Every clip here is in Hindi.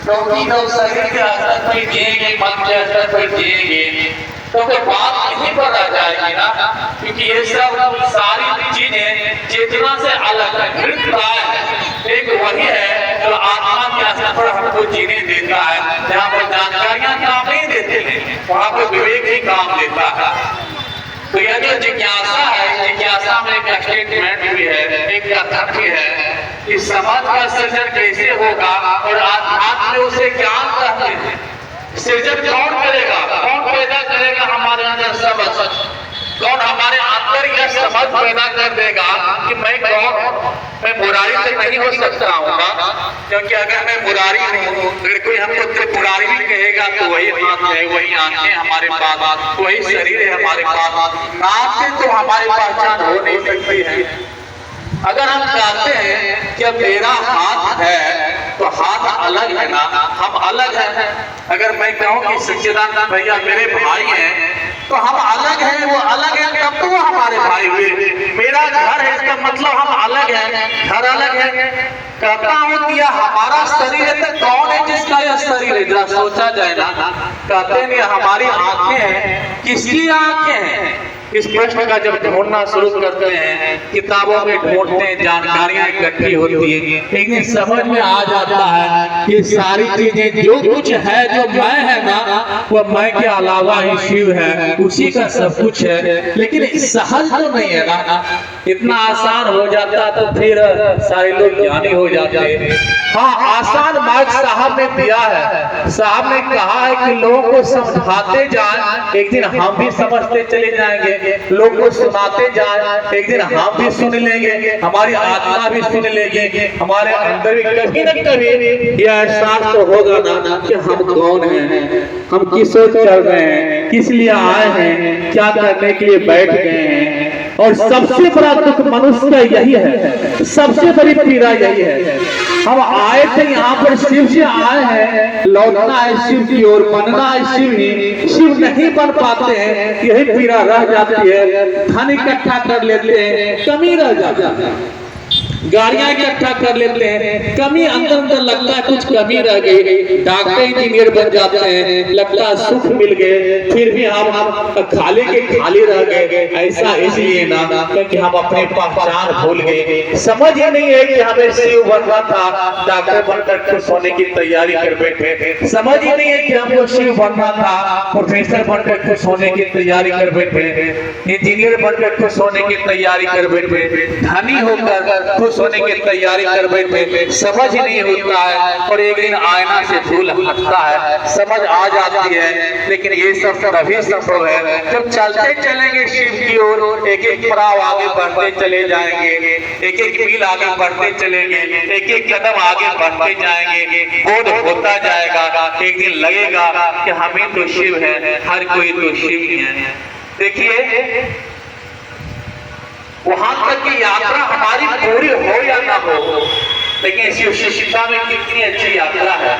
क्योंकि जब शरीर के स्तर पर जिएंगे, मन के स्तर पर जिएंगे, तो कोई बात यहीं पर रह जाएगी ना, क्योंकि ये सब सारी चीजें चेतना से अलग है, मृतप्राय है। एक वही है जो आत्मा के स्तर पर हमको जीने देता है, जहाँ पर जानकारियां काम नहीं देते हैं, वहां पर विवेक ही काम देता है। तो यह जो जिज्ञासा है, जिज्ञासा में एक स्टेटमेंट भी है, एक कथन भी है कि समझ का सृजन कैसे होगा और आध्यात्म में उसे ज्ञान कहते हैं। सृजन कौन करेगा, कौन पैदा करेगा हमारे अंदर समझ, कौन हमारे अंदर यह समझ पैदा कर देगा कि मैं कौन, मैं मुरारी से नहीं हो सकता हूँ, क्योंकि अगर मैं मुरारी हूँ, अगर कोई हमको त्रिपुरारी भी कहेगा तो वही हाथ है, वही आंखें हमारे पास, वही शरीर है हमारे पास, नाम से तो हमारी पहचान हो नहीं सकती है। अगर हम चाहते हैं कि मेरा हाथ है तो हाथ अलग है ना, हम अलग हैं। अगर मैं कहूँ कि सच्चिदानंद भैया मेरे भाई हैं तो हम अलग हैं, वो अलग है, तब तो वो हमारे भाई हुए। मेरा घर है, इसका मतलब हम अलग हैं, घर अलग है। कहता हूँ कि यह हमारा शरीर है, तो कौन है जिसका यह शरीर है, जरा सोचा जाए ना। कहते हैं हमारी आंखें हैं, किसकी आंखें हैं? इस प्रश्न का जब ढूंढना शुरू करते हैं, किताबों में ढूंढते हैं, जानकारियां इकट्ठी होती है, एक दिन समझ में आ जाता है कि सारी चीजें जो कुछ है, जो मैं है ना, वह मैं के अलावा ही शिव है, उसी का सब कुछ है। लेकिन सहज तो नहीं है ना, इतना आसान हो जाता तो फिर सारे लोग ज्ञानी हो जाते। हाँ, आसान मार्ग साहब ने दिया है। साहब ने कहा है कि लोगों को समझाते जाएं, एक दिन हम भी समझते चले जाएंगे, लोग को सुनाते जाएं, एक दिन हम भी सुन लेंगे, हमारी आत्मा भी सुन लेगी, हमारे अंदर भी कभी न कभी यह एहसास तो होगा ना कि हम कौन हैं, हम किस ओर चल रहे हैं, किस लिए आए हैं, क्या करने के लिए बैठ गए हैं। और सबसे बड़ा दुख मनुष्य का यही है, सबसे बड़ी पीड़ा यही है। हम आए थे यहाँ पर शिव से आए हैं, लौटना है शिव की ओर, बनना है शिव ही, शिव नहीं बन पाते हैं, यही पीड़ा रह जाती है। धन इकट्ठा कर लेते हैं, कमी रह जाती है, गाड़ियां इकट्ठा कर लेते हैं, कमी अंदर अंदर लगता है कुछ कमी रह गई। डॉक्टर इंजीनियर बन जाते हैं, लगता है सुख मिल गए, फिर भी हम खाली के खाली रह गए। ऐसा इसलिए ना क्योंकि हम अपनी पहचान भूल गए। समझ ही नहीं है कि हमें शिव बनना था, डॉक्टर बनकर खुश होने की तैयारी कर बैठे। समझ ही नहीं है कि हमको शिव बनना था, प्रोफेसर बनकर खुश होने की तैयारी कर बैठे, इंजीनियर बनकर खुश होने की तैयारी कर बैठे, धनी होकर खुश होने की तैयारी कर बैठे। समझ ही नहीं होता है और एक दिन आईना से धूल हटता है, समझ आ जाती है। लेकिन ये सब तभी संभव है जब चलते चलेंगे शिव की ओर, एक एक पड़ाव आगे बढ़ते चले जाएंगे, एक एक मील आगे बढ़ते चलेंगे, एक एक कदम आगे बढ़ते जाएंगे, बोध होता जाएगा। एक दिन लगेगा कि हम ही तो शिव है, हर कोई तो शिव ही है। देखिए, वहां तक की यात्रा हमारी पूरी हो या ना हो, लेकिन शिव शिक्षा में कितनी अच्छी यात्रा है।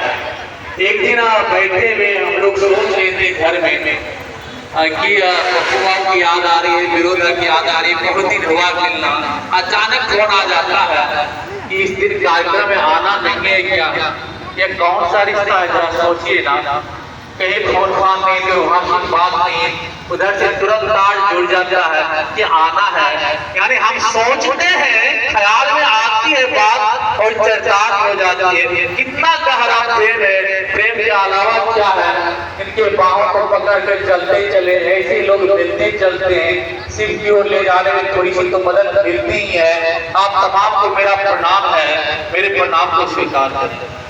एक दिन बैठे हुए हम लोग सोच रहे थे घर में कि पप्पू की याद आ रही है, विरोधा की याद आ रही है, बहुत दिन हुआ मिलना। अचानक फोन आ जाता है कि इस दिन कार्यक्रम में आना नहीं है क्या? ये कौन सा रिश्ता है, जरा सोचिए ना। कहीं फोन फान नहीं तो वहाँ बात नहीं, उधर से तुरंत तार जुड़ जाता है कि आना है। यानी हम सोचते हैं, ख्याल में आती है बात और चर्चात हो जाती है। कितना गहरा प्रेम है, प्रेम के अलावा क्या है? इनके बाहों को पकड़ कर चलते चले, ऐसे लोग मिलते चलते हैं। शिव की ओर ले जाने में थोड़ी सी तो मदद मिलती ही है। आप तमाम को मेरा प्रणाम है, मेरे प्रणाम को स्वीकार करें।